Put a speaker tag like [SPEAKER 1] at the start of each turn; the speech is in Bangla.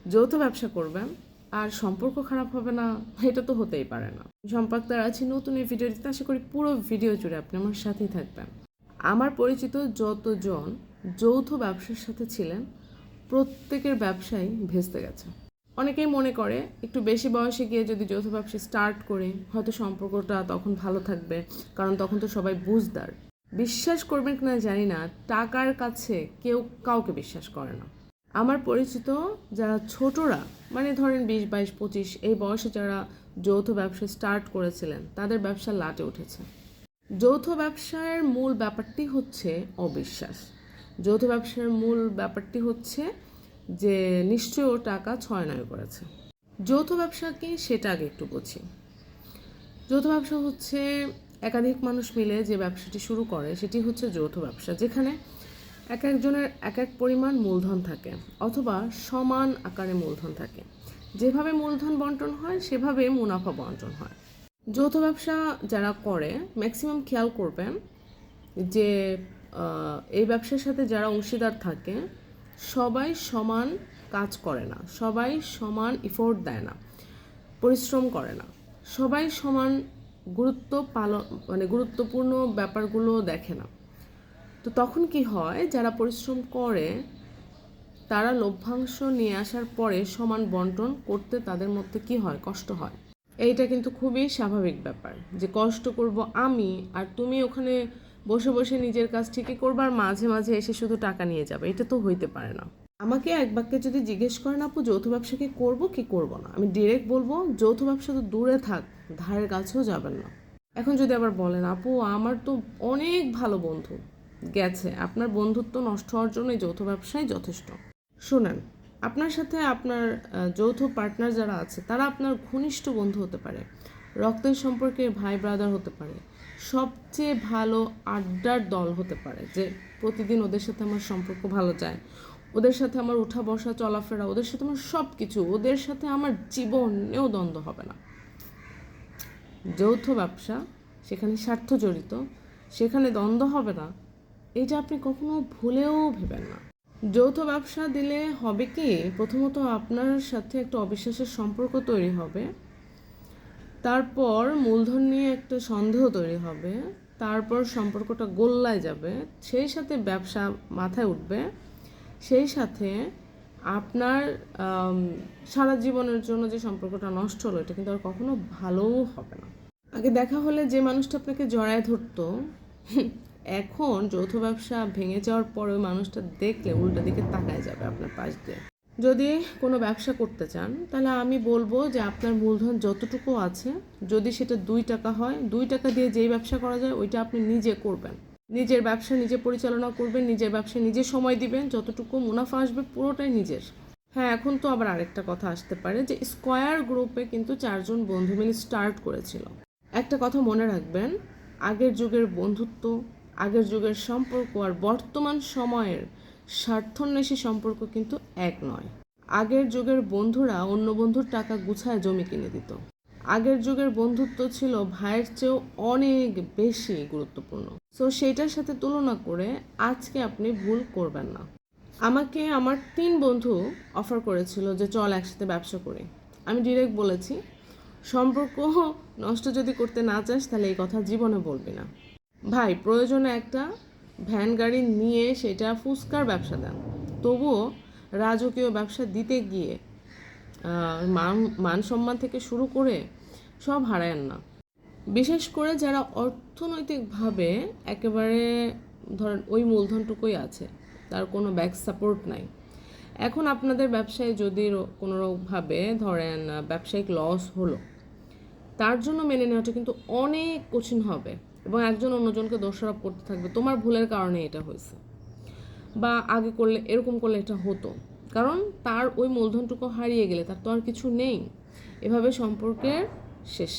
[SPEAKER 1] যৌথ ব্যবসা করবেন আর সম্পর্ক খারাপ হবে না, এটা তো হতেই পারে না। সম্পর্কটা আছি নতুন এই ভিডিওটিতে, আশা করি পুরো ভিডিও জুড়ে আপনি আমার সাথেই থাকবেন। আমার পরিচিত যতজন যৌথ ব্যবসার সাথে ছিলেন প্রত্যেকের ব্যবসায় ভেস্তে গেছে। অনেকেই মনে করে একটু বেশি বয়সে গিয়ে যদি যৌথ ব্যবসা স্টার্ট করে হয়তো সম্পর্কটা তখন ভালো থাকবে, কারণ তখন তো সবাই বুঝদার। বিশ্বাস করবেন কিনা জানি না, টাকার কাছে কেউ কাউকে বিশ্বাস করে না। আমার পরিচিত যারা ছোটরা, মানে ধরেন 20, 22, 25 এই বয়সে যারা যৌথ ব্যবসা স্টার্ট করেছিলেন তাদের ব্যবসা লাটে উঠেছে। যৌথ ব্যবসার মূল ব্যাপারটি হচ্ছে অবিশ্বাস। যৌথ ব্যবসার মূল ব্যাপারটি হচ্ছে যে নিশ্চয়ই ও টাকা ছয় নয় করেছে। যৌথ ব্যবসা কি সেটা আগে একটু বুঝি। যৌথ ব্যবসা হচ্ছে একাধিক মানুষ মিলে যে ব্যবসাটি শুরু করে সেটি হচ্ছে যৌথ ব্যবসা, যেখানে এক একজনের এক এক পরিমাণ মূলধন থাকে অথবা সমান আকারে মূলধন থাকে। যেভাবে মূলধন বন্টন হয় সেভাবে মুনাফা বন্টন হয়। যৌথ ব্যবসা যারা করে ম্যাক্সিমাম খেয়াল করবেন যে এই ব্যবসার সাথে যারা অংশীদার থাকে সবাই সমান কাজ করে না, সবাই সমান ইফোর্ট দেয় না, পরিশ্রম করে না, সবাই সমান গুরুত্বপূর্ণ ব্যাপারগুলো দেখে না। তো তখন কি হয়, যারা পরিশ্রম করে তারা লভ্যাংশ নিয়ে আসার পরে সমান বন্টন করতে তাদের মধ্যে কি হয়, কষ্ট হয়। এইটা কিন্তু খুবই স্বাভাবিক ব্যাপার যে কষ্ট করব আমি আর তুমি ওখানে বসে বসে নিজের কাজ ঠিকই করবার, মাঝে মাঝে এসে শুধু টাকা নিয়ে যাবে, এটা তো হইতে পারে না। আমাকে এক বাক্যে যদি জিজ্ঞেস করেন আপু যৌথ ব্যবসা কি করবো কি করবো না, আমি ডিরেক্ট বলবো যৌথ ব্যবসা তো দূরে থাক, ধারের কাছেও যাবেন না। এখন যদি আবার বলেন আপু আমার তো অনেক ভালো বন্ধু গেছে, আপনার বন্ধুত্ব নষ্ট হওয়ার জন্য এই যৌথ ব্যবসাই যথেষ্ট। শুনেন, আপনার সাথে আপনার যৌথ পার্টনার যারা আছে তারা আপনার ঘনিষ্ঠ বন্ধু হতে পারে, রক্তের সম্পর্কে ভাই ব্রাদার হতে পারে, সবচেয়ে ভালো আড্ডার দল হতে পারে, যে প্রতিদিন ওদের সাথে আমার সম্পর্ক ভালো যায়, ওদের সাথে আমার উঠা বসা চলাফেরা, ওদের সাথে আমার সব কিছু, ওদের সাথে আমার জীবনেও দ্বন্দ্ব হবে না। যৌথ ব্যবসা, সেখানে স্বার্থ জড়িত, সেখানে দ্বন্দ্ব হবে না, এটা আপনি কখনো ভুলেও ভেবেন না। যৌথ ব্যবসা দিলে হবে কি, প্রথমত আপনার সাথে একটা অবিশ্বাসের সম্পর্ক তৈরি হবে, তারপর মূলধন নিয়ে একটা সন্দেহ তৈরি হবে, তারপর সম্পর্কটা গোল্লায় যাবে, সেই সাথে ব্যবসা মাথায় উঠবে, সেই সাথে আপনার সারা জীবনের জন্য যে সম্পর্কটা নষ্ট হলো এটা কিন্তু আর কখনো ভালোও হবে না। আগে দেখা হলে যে মানুষটা আপনাকে জড়ায় ধরতো, এখন যৌথ ব্যবসা ভেঙে যাওয়ার পর ওই মানুষটা দেখলে উল্টা দিকে তাকায় যাবে আপনার পাশ দিয়ে। যদি কোনো ব্যবসা করতে চান তাহলে আমি বলবো যে আপনার মূলধন যতটুকু আছে, যদি সেটা 2 টাকা হয়, 2 টাকা দিয়ে যেই ব্যবসা করা যায় ওইটা আপনি নিজে করবেন, নিজের ব্যবসা নিজে পরিচালনা করবেন, নিজের ব্যবসায় নিজে সময় দিবেন, যতটুকু মুনাফা আসবে পুরোটাই নিজের। হ্যাঁ, এখন তো আবার আরেকটা কথা আসতে পারে যে স্কয়ার গ্রুপে কিন্তু 4 জন বন্ধু মিলে স্টার্ট করেছিল। একটা কথা মনে রাখবেন, আগের যুগের বন্ধুত্ব, আগের যুগের সম্পর্ক আর বর্তমান সময়ের স্বার্থন্বেষী সম্পর্ক কিন্তু এক নয়। আগের যুগের বন্ধুরা অন্য বন্ধুর টাকা গুছায় জমি কিনে দিত। আগের যুগের বন্ধুত্ব ছিল ভাইয়ের চেয়েও অনেক বেশি গুরুত্বপূর্ণ। সো সেইটার সাথে তুলনা করে আজকে আপনি ভুল করবেন না। আমাকে আমার 3 বন্ধু অফার করেছিল যে চল একসাথে ব্যবসা করি। আমি ডিরেক্ট বলেছি সম্পর্ক নষ্ট যদি করতে না চাস তাহলে এই কথা জীবনে বলবি না। ভাই প্রয়োজনে একটা ভ্যান গাড়ি নিয়ে সেটা ফুচকার ব্যবসা দেন, তবুও রাজকীয় ব্যবসা দিতে গিয়ে মান সম্মান থেকে শুরু করে সব হারায়েন না। বিশেষ করে যারা অর্থনৈতিকভাবে একেবারে ধরেন ওই মূলধনটুকুই আছে, তার কোনো ব্যাক সাপোর্ট নাই। এখন আপনাদের ব্যবসায় যদি কোনোভাবে ধরেন ব্যবসায়িক লস হলো, তার জন্য মেনে নেওয়াটা কিন্তু অনেক কঠিন হবে এবং একজন অন্যজনকে দোষারোপ করতে থাকবে তোমার ভুলের কারণে এটা হয়েছে, বা আগে করলে এরকম করলে এটা হতো, কারণ তার ওই মূলধনটুকু হারিয়ে গেলে তার তো আর কিছু নেই। এভাবে সম্পর্কের শেষ।